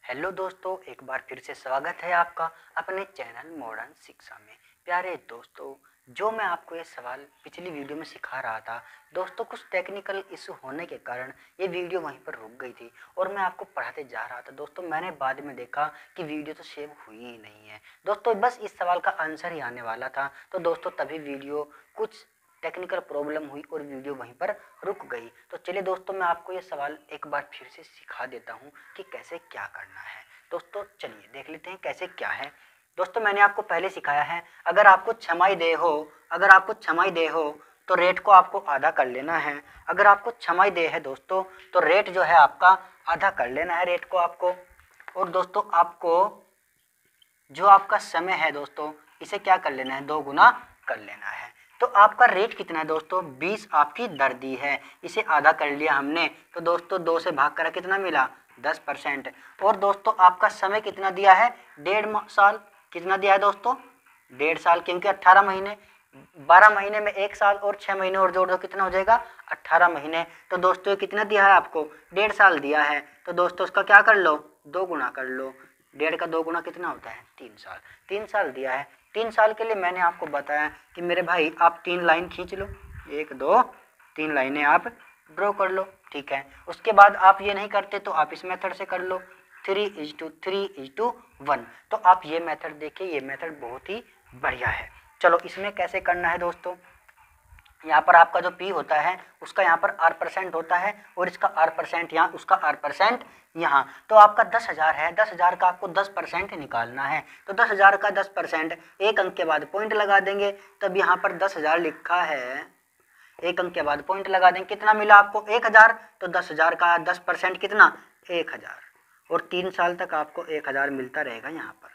Hello दोस्तों, एक बार फिर से स्वागत है आपका अपने चैनल मॉडर्न शिक्षा में। प्यारे दोस्तों, जो मैं आपको ये सवाल पिछली वीडियो में सिखा रहा था दोस्तों, कुछ टेक्निकल इशू होने के कारण ये वीडियो वहीं पर रुक गई थी और मैं आपको पढ़ाते जा रहा था दोस्तों। मैंने बाद में देखा कि वीडियो तो सेव हुई ही नहीं है दोस्तों। बस इस सवाल का आंसर ही आने वाला था तो दोस्तों तभी वीडियो कुछ टेक्निकल प्रॉब्लम हुई और वीडियो वहीं पर रुक गई। तो चलिए दोस्तों, मैं आपको ये सवाल एक बार फिर से सिखा देता हूँ कि कैसे क्या करना है। दोस्तों चलिए देख लेते हैं कैसे क्या है। दोस्तों मैंने आपको पहले सिखाया है, अगर आपको छमाई दे हो तो रेट को आपको आधा कर लेना है। अगर आपको छमाई दे है दोस्तों तो रेट जो है आपका आधा कर लेना है रेट को आपको। और दोस्तों आपको जो आपका समय है दोस्तों इसे क्या कर लेना है, 2 गुना कर लेना है। तो आपका रेट कितना है दोस्तों, 20 आपकी दर दी है, इसे आधा कर लिया हमने तो दोस्तों 2 से भाग करा कितना मिला, 10%। और दोस्तों आपका समय कितना दिया है, 1.5 साल। कितना दिया है दोस्तों, 1.5 साल, क्योंकि 18 महीने, 12 महीने में 1 साल और 6 महीने और जोड़ दो कितना हो जाएगा, 18 महीने। तो दोस्तों ये कितना दिया है आपको, 1.5 साल दिया है तो दोस्तों उसका क्या कर लो, 2 गुना कर लो। 1.5 का 2 गुना कितना होता है, 3 साल। 3 साल दिया है। 3 साल के लिए मैंने आपको बताया कि मेरे भाई आप 3 लाइन खींच लो, 1 2 3 लाइनें आप ड्रॉ कर लो, ठीक है। उसके बाद आप ये नहीं करते तो आप इस मेथड से कर लो, 3:3:1। तो आप ये मेथड देखिए, ये मेथड बहुत ही बढ़िया है। चलो इसमें कैसे करना है दोस्तों, यहाँ पर आपका जो P होता है उसका यहाँ पर R% होता है और इसका R% यहाँ, उसका R% यहाँ। तो आपका 10,000 है, 10,000 का आपको 10% निकालना है। तो 10,000 का 10%, एक अंक के बाद पॉइंट लगा देंगे, तब यहाँ पर 10,000 लिखा है, एक अंक के बाद पॉइंट लगा देंगे, कितना मिला आपको 1,000। तो 10,000 का 10% कितना, 1,000। और 3 साल तक आपको 1,000 मिलता रहेगा यहाँ पर।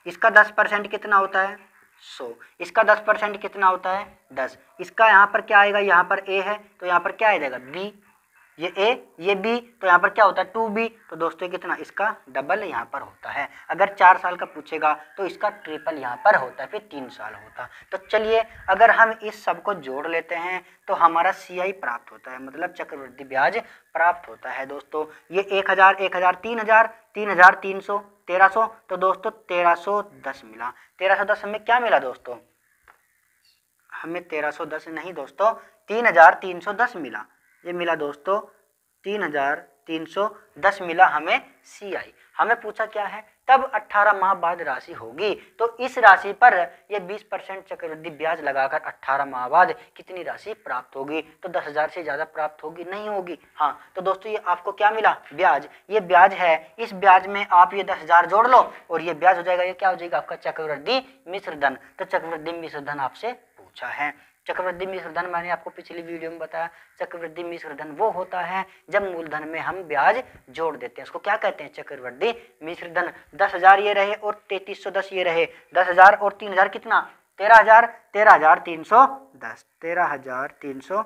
इसका 10% कितना होता है, 100। इसका 10% कितना होता है, 10। इसका यहाँ पर क्या आएगा, यहाँ पर A है तो यहाँ पर क्या आ जाएगा, B। ये A ये B, तो यहाँ पर क्या होता है 2B। तो दोस्तों कितना, इसका डबल यहाँ पर होता है। अगर 4 साल का पूछेगा तो इसका ट्रिपल यहाँ पर होता है, फिर 3 साल होता। तो चलिए अगर हम इस सब को जोड़ लेते हैं तो हमारा CI प्राप्त होता है, मतलब चक्रवृद्धि ब्याज प्राप्त होता है दोस्तों। ये 1,000 1,000 3,000 3,000 300 1,300, तो दोस्तों 1,310 मिला। 1,310 हमें क्या मिला दोस्तों, हमें 1,310 नहीं दोस्तों, 3,310 मिला। ये मिला दोस्तों 3,310 मिला हमें CI। हमें पूछा क्या है, तब 18 माह बाद राशि होगी। तो इस राशि पर ये 20% चक्रवृद्धि ब्याज लगाकर 18 माह बाद कितनी राशि प्राप्त होगी, तो 10,000 से ज्यादा प्राप्त होगी, नहीं होगी। हाँ तो दोस्तों ये आपको क्या मिला, ब्याज। ये ब्याज है, इस ब्याज में आप ये 10,000 जोड़ लो और ये ब्याज हो जाएगा, ये क्या हो जाएगा आपका चक्रवृद्धि मिश्र धन। तो चक्रवृद्धि मिश्र धन आपसे पूछा है। चक्रवृद्धि मिश्र धन मैंने आपको पिछली वीडियो में बताया, चक्रवृद्धि मिश्र धन वो होता है जब मूलधन में हम ब्याज जोड़ देते हैं, उसको क्या कहते हैं, चक्रवृद्धि मिश्र धन। 10,000 ये रहे और 3,310 ये रहे, 10,000 और 3,000 कितना, 13,000, 13,310, 13,310,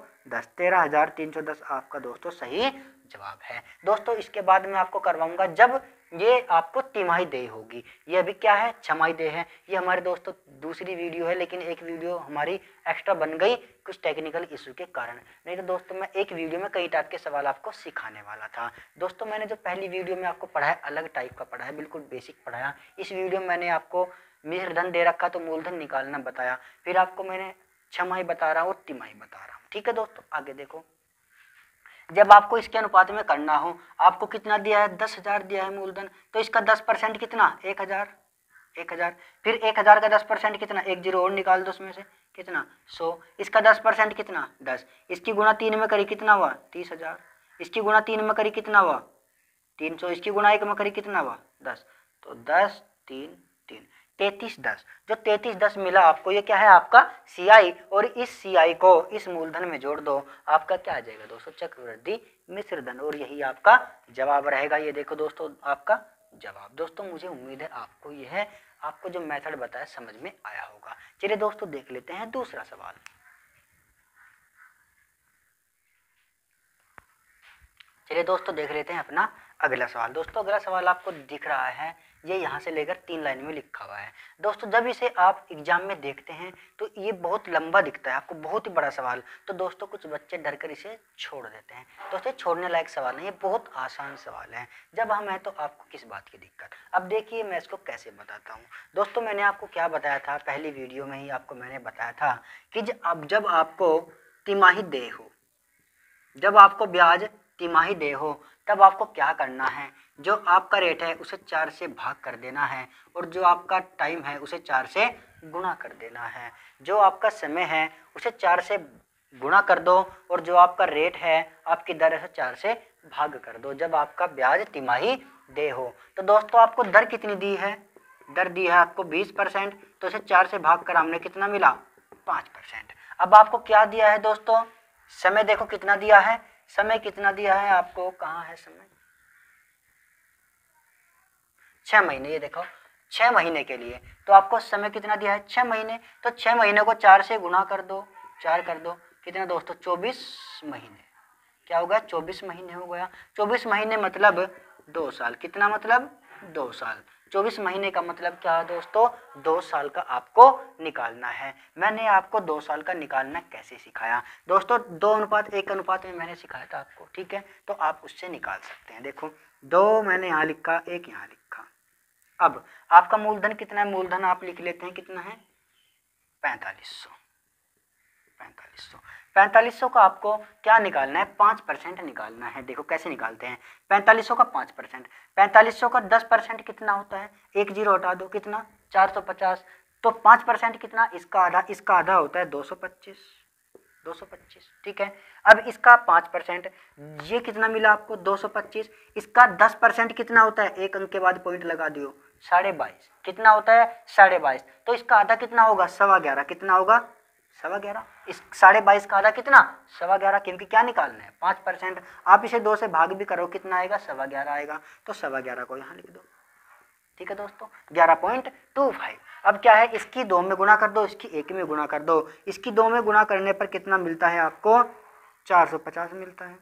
13,310 आपका दोस्तों सही जवाब है। दोस्तों इसके बाद मैं आपको करवाऊंगा जब ये आपको तिमाही देय होगी। ये अभी क्या है, छमाही देय है। ये हमारे दोस्तों दूसरी वीडियो है, लेकिन एक वीडियो हमारी एक्स्ट्रा बन गई कुछ टेक्निकल इशू के कारण, नहीं तो दोस्तों मैं एक वीडियो में कई टाइप के सवाल आपको सिखाने वाला था। दोस्तों मैंने जो पहली वीडियो में आपको पढ़ाया अलग टाइप का पढ़ाया, बिल्कुल बेसिक पढ़ाया। इस वीडियो में मैंने आपको मिश्र धन दे रखा तो मूलधन निकालना बताया, फिर आपको मैंने छमाही बता रहा हूँ और तिमाही बता रहा हूँ, ठीक है दोस्तों। आगे देखो, जब आपको इसके अनुपात में करना हो, आपको कितना दिया है, 10,000 दिया है मूलधन, तो इसका 10% कितना, 1,000, 1,000। फिर 1,000 का 10% कितना, 1 जीरो और निकाल दो उसमें से, कितना, 100। इसका 10% कितना, 10। इसकी गुणा 3 में करी कितना हुआ, 30,000। इसकी गुणा 3 में करी कितना हुआ, 300। इसकी गुणा 1 में करी कितना हुआ, 10। तो 10 3 3 3310। जो 3310 मिला आपको, ये क्या है आपका CI, और इस CI को इस मूलधन में जोड़ दो, आपका क्या आ जाएगा दोस्तों, चक्रवृद्धि मिश्र धन, और यही आपका जवाब रहेगा। ये देखो दोस्तों आपका जवाब। दोस्तों मुझे उम्मीद है आपको यह आपको जो मेथड बताया समझ में आया होगा। चलिए दोस्तों देख लेते हैं दूसरा सवाल। चलिए दोस्तों देख लेते हैं अपना अगला सवाल दोस्तों, अगला सवाल आपको दिख रहा है, ये यहाँ से लेकर 3 लाइन में लिखा हुआ है। दोस्तों जब इसे आप एग्जाम में देखते हैं तो ये बहुत लंबा दिखता है आपको, बहुत ही बड़ा सवाल, तो दोस्तों कुछ बच्चे डर कर इसे छोड़ देते हैं। दोस्तों छोड़ने लायक सवाल नहीं, ये बहुत आसान सवाल है। जब हम हैं तो आपको किस बात की दिक्कत। अब देखिए मैं इसको कैसे बताता हूँ। दोस्तों मैंने आपको क्या बताया था, पहली वीडियो में ही आपको मैंने बताया था कि जब आपको तिमाही देय हो, जब आपको ब्याज तिमाही देय हो, तब आपको क्या करना है, जो आपका रेट है उसे 4 से भाग कर देना है, और जो आपका टाइम है उसे 4 से गुणा कर देना है। जो आपका समय है उसे 4 से गुणा कर दो, और जो आपका रेट है, आपकी दर है, 4 से भाग कर दो, जब आपका ब्याज तिमाही देय हो। तो दोस्तों आपको दर कितनी दी है, दर दी है आपको 20%, तो इसे 4 से भाग कर हमने कितना मिला, 5%। अब आपको क्या दिया है दोस्तों, समय देखो कितना दिया है, समय कितना दिया है आपको, कहाँ है समय, 6 महीने। ये देखो 6 महीने के लिए तो आपको समय कितना दिया है, 6 महीने। तो 6 महीने को 4 से गुणा कर दो, 4 कर दो, कितना दोस्तों, 24 महीने। क्या होगा, 24 महीने हो गया। 24 महीने मतलब 2 साल, कितना मतलब 2 साल। 24 महीने का मतलब क्या है दोस्तों, 2 साल का आपको निकालना है। मैंने आपको 2 साल का निकालना कैसे सिखाया दोस्तों, 2:1 अनुपात में मैंने सिखाया था आपको, ठीक है, तो आप उससे निकाल सकते हैं। देखो 2 मैंने यहाँ लिखा, 1 यहाँ लिखा। अब आपका मूलधन कितना है, मूलधन आप लिख लेते हैं, कितना है, 4500। 4500 का आपको क्या निकालना है, 5% निकालना है। देखो कैसे निकालते हैं, 4500 का 5%, 4500 का 10% कितना होता है, 1 जीरो हटा दो, कितना 450। तो 5% कितना, इसका आधा, इसका आधा होता है 225, 225, ठीक है। अब इसका 5%, ये कितना मिला आपको 225, इसका 10% कितना होता है, एक अंक के बाद पॉइंट लगा दियो, 22.5, कितना होता है 22.5। तो इसका आधा कितना होगा, 11.25, कितना होगा 11.25। इस 22.5 का आधा कितना, 11.25, क्योंकि क्या निकालना है 5%। आप इसे 2 से भाग भी करो, कितना आएगा 11.25 आएगा, तो 11.25 को यहाँ लिख दो, ठीक है दोस्तों, 11.25। अब क्या है, इसकी 2 में गुणा कर दो, इसकी 1 में गुणा कर दो। इसकी 2 में गुणा करने पर कितना मिलता है आपको, 450 मिलता है,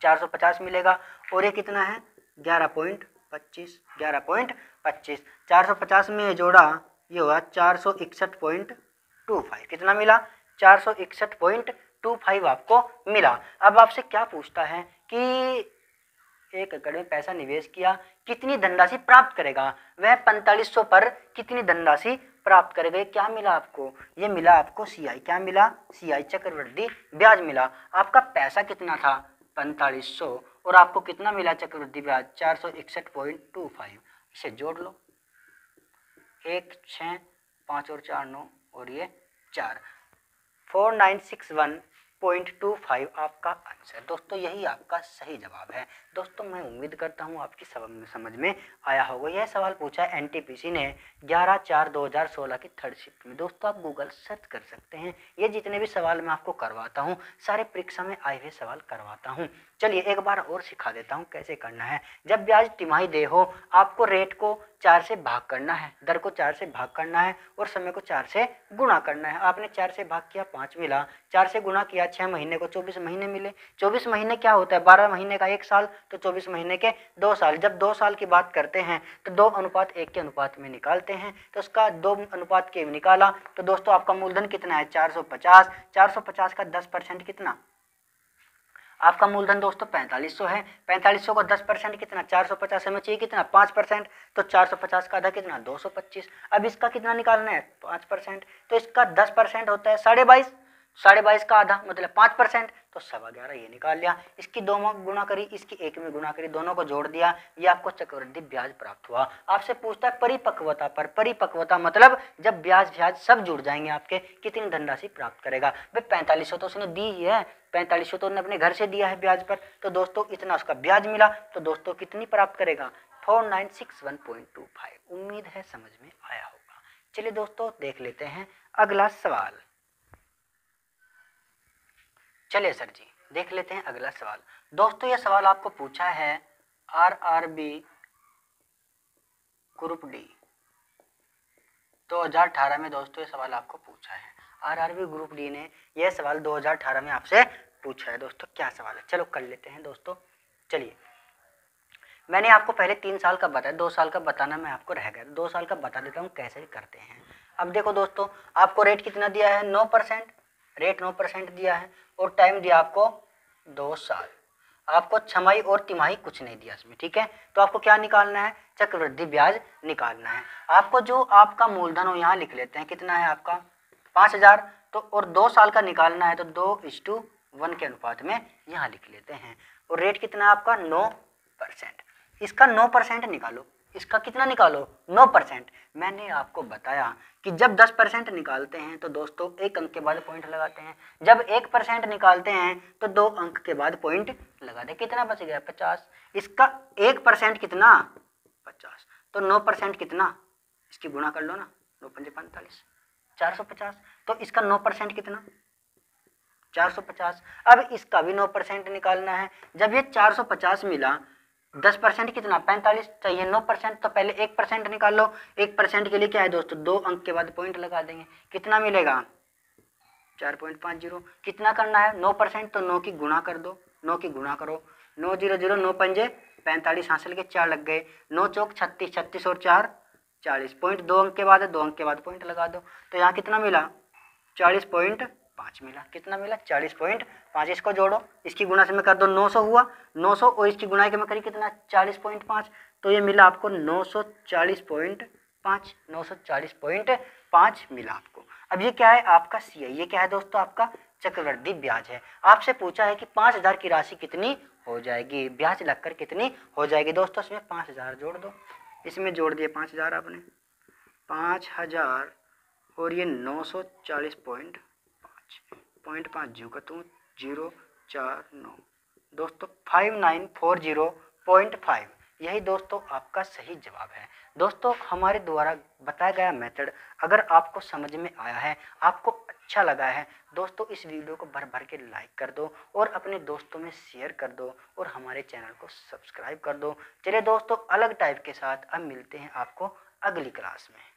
450 मिलेगा। और ये कितना है 11.25, 11.25, 450 में जोड़ा, ये हुआ 461.25, कितना मिला 461.25 आपको मिला। अब आपसे क्या पूछता है कि 1 एकड़ में पैसा निवेश किया, कितनी धनराशि प्राप्त करेगा, वह 4500 पर कितनी धनराशि प्राप्त करेगा। क्या मिला आपको, ये मिला आपको सीआई, क्या मिला, सीआई चक्रवृद्धि ब्याज मिला। आपका पैसा कितना था 4500, और आपको कितना मिला चक्रवृद्धि ब्याज 461.25। इसे जोड़ लो, 1 6 5 और 4 9, और ये 4, 4961.25 आपका आंसर। दोस्तों यही आपका सही जवाब है। दोस्तों मैं उम्मीद करता हूँ आपकी समझ में आया होगा। यह सवाल पूछा है एनटीपीसी ने 11/4/2016 की 3rd शिफ्ट में। दोस्तों आप गूगल सर्च कर सकते हैं, ये जितने भी सवाल मैं आपको करवाता हूँ सारे परीक्षा में आए हुए सवाल करवाता हूँ। चलिए एक बार और सिखा देता हूँ कैसे करना है। जब ब्याज तिमाही देय हो, आपको रेट को 4 से भाग करना है, दर को 4 से भाग करना है, और समय को 4 से गुणा करना है। आपने 4 से भाग किया 5 मिला, 4 से गुणा किया 6 महीने को 24 महीने मिले। 24 महीने क्या होता है, 12 महीने का 1 साल, तो 24 महीने के 2 साल। जब 2 साल की बात करते हैं तो 2:1 के अनुपात में निकालते हैं, तो उसका 2:1 के निकाला, तो दोस्तों आपका मूलधन कितना है 450। 450 का 10% कितना, आपका मूलधन दोस्तों 4500 है। 4500 का 10% कितना, 450 में चाहिए कितना 5%, तो 450 का आधा कितना 225। अब इसका कितना निकालना है 5%, तो इसका 10% होता है 22.5, 22.5 का आधा मतलब 5%, तो 11.25 ये निकाल लिया। इसकी 2 में गुणा करी, इसकी 1 में गुणा करी, दोनों को जोड़ दिया, ये आपको चक्रवृद्धि ब्याज प्राप्त हुआ। आपसे पूछता है परिपक्वता पर, परिपक्वता मतलब जब ब्याज सब जुड़ जाएंगे आपके, कितनी धनराशि प्राप्त करेगा। भाई 4500 तो उसने दी ही है, 4500 तो उसने अपने घर से दिया है ब्याज पर, तो दोस्तों इतना उसका ब्याज मिला, तो दोस्तों कितनी प्राप्त करेगा 4961.25। उम्मीद है समझ में आया होगा। चलिए दोस्तों देख लेते हैं अगला सवाल। चलिए सर जी देख लेते हैं अगला सवाल। दोस्तों यह सवाल आपको पूछा है आरआरबी ग्रुप डी 2018 में। दोस्तों ये सवाल आपको पूछा है आरआरबी ग्रुप डी ने, यह सवाल 2018 में आपसे पूछा है। दोस्तों क्या सवाल है, चलो कर लेते हैं दोस्तों। चलिए मैंने आपको पहले 3 साल का बताया, 2 साल का बताना मैं आपको रह गया, 2 साल का बता देता हूँ कैसे करते हैं। अब देखो दोस्तों, आपको रेट कितना दिया है 9%, रेट 9% दिया है और टाइम दिया आपको 2 साल। आपको छमाही और तिमाही कुछ नहीं दिया इसमें, ठीक है। तो आपको क्या निकालना है, चक्रवृद्धि ब्याज निकालना है। आपको जो आपका मूलधन हो यहाँ लिख लेते हैं, कितना है आपका 5000, तो और 2 साल का निकालना है तो 2:1 के अनुपात में यहाँ लिख लेते हैं। और रेट कितना है आपका 9%। इसका 9% निकालो, इसका कितना निकालो 9%। मैंने आपको बताया कि जब 10% निकालते हैं तो दोस्तों 1 अंक के बाद पॉइंट लगाते हैं, जब 1% निकालते हैं तो 2 अंक के बाद पॉइंट लगा दे। कितना बच गया 50। इसका 1% कितना 50, तो 9% कितना, इसकी गुणा कर लो ना, 9 पंजे 45, 450। तो इसका 9% कितना 450। अब इसका भी 9% निकालना है। जब ये 450 मिला, 10% कितना 45 चाहिए, 9%, तो पहले 1% निकाल लो। 1% के लिए क्या है दोस्तों 2 अंक के बाद पॉइंट लगा देंगे, कितना मिलेगा 4.50। कितना करना है 9%, तो 9 की गुणा कर दो, 9 की गुणा करो, 9 0 0, 9 पंजे 45, हासिल के 4 लग गए, 9 चौक 36, 36 और 4 40, पॉइंट 2 अंक के बाद है, 2 अंक के बाद पॉइंट लगा दो। तो यहाँ कितना मिला 40.5 मिला। कितना मिला 40.5। इसको जोड़ो, इसकी गुणा से मैं कर दो 900 हुआ, 900 और इसकी गुणा के मैं करी कितना 40.5, तो ये मिला आपको 940.5, 940.5 मिला आपको। अब ये क्या है आपका CI, ये क्या है दोस्तों आपका चक्रवृद्धि ब्याज है। आपसे पूछा है कि 5000 की राशि कितनी हो जाएगी, ब्याज लगकर कितनी हो जाएगी। दोस्तों इसमें 5000 जोड़ दो, इसमें जोड़ दिए 5000 आपने, 5000 और ये 940.5 जीरो का तो 049 दोस्तों 5940.5, यही दोस्तों आपका सही जवाब है। दोस्तों हमारे द्वारा बताया गया मेथड अगर आपको समझ में आया है, आपको अच्छा लगा है दोस्तों, इस वीडियो को भर भर के लाइक कर दो और अपने दोस्तों में शेयर कर दो और हमारे चैनल को सब्सक्राइब कर दो। चलिए दोस्तों अलग टाइप के साथ अब मिलते हैं आपको अगली क्लास में।